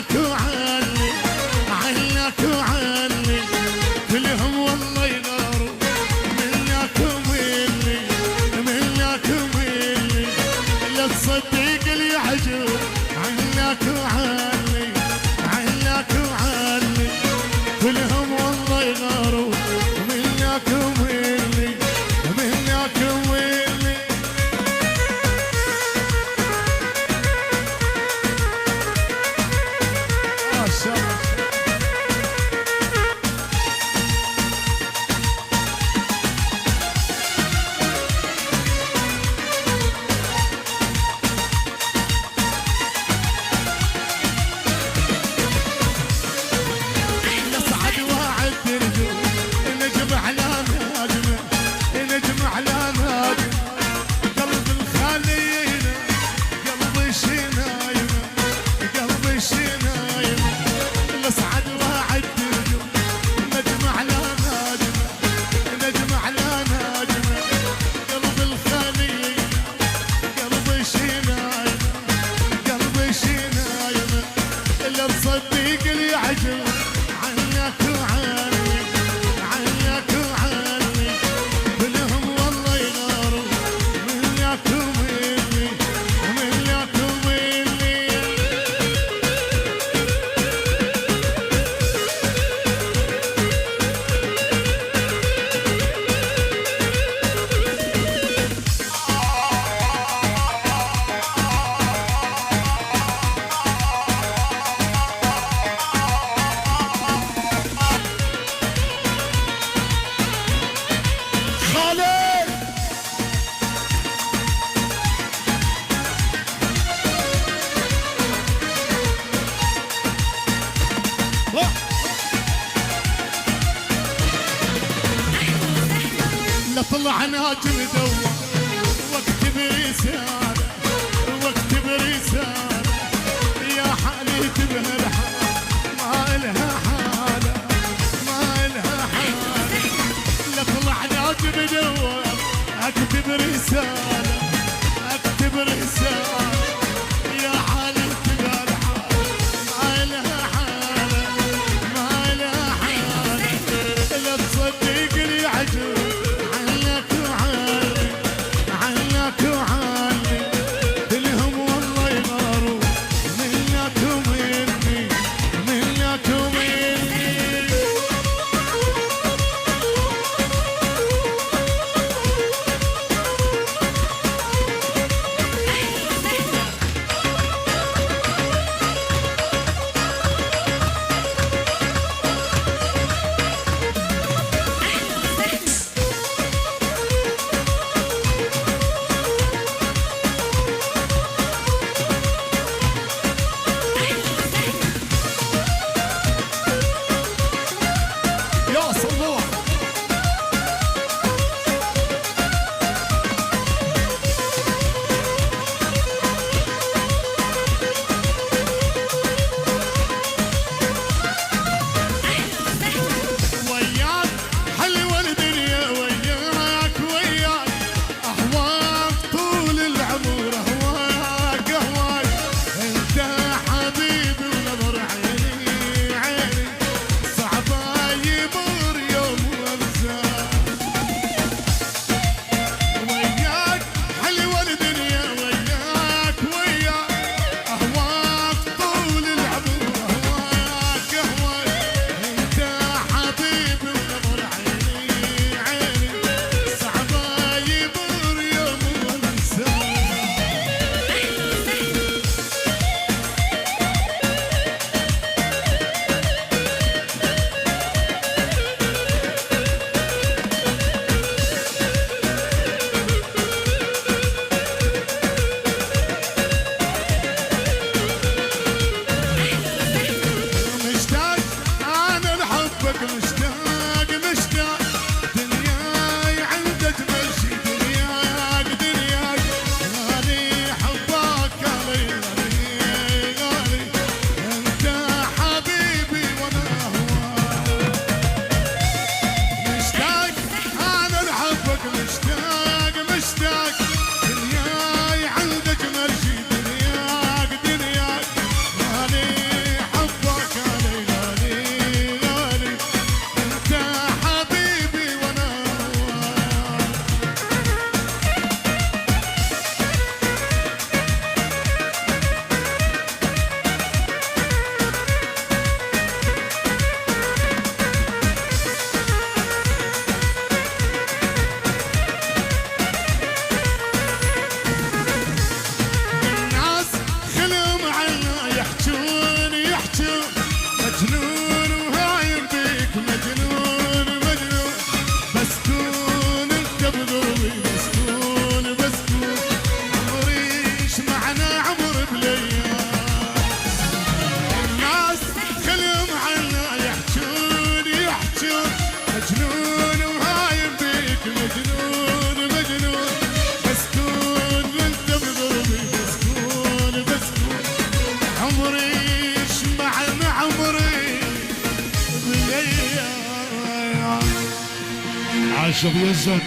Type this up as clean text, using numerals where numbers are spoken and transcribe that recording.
عنك وعني عنك وعني كلهم والله يغاروا منك ومني منك ومني لا تصدق اللي يعجب عنك وعني عنك وعني كلهم والله يغاروا منك ومني منك ومني ما شاء الله صدق لي عجب عنك وعني عنك وعني كلهم والله يغاروا منك ومني منك ومني طلع ناجم دور واكتب رسالة واكتب رسالة يا حالتي بهالحال ما إلها حالة ما إلها حالة لا طلع ناجم دور اكتب رسالة اكتب رسالة يا حالتي بهالحال ما إلها حالة ما إلها حالة لا تصدق لي عجب عنك وعني كلهم والله يغاروا منك ومني منك ومني عاشق يا الزن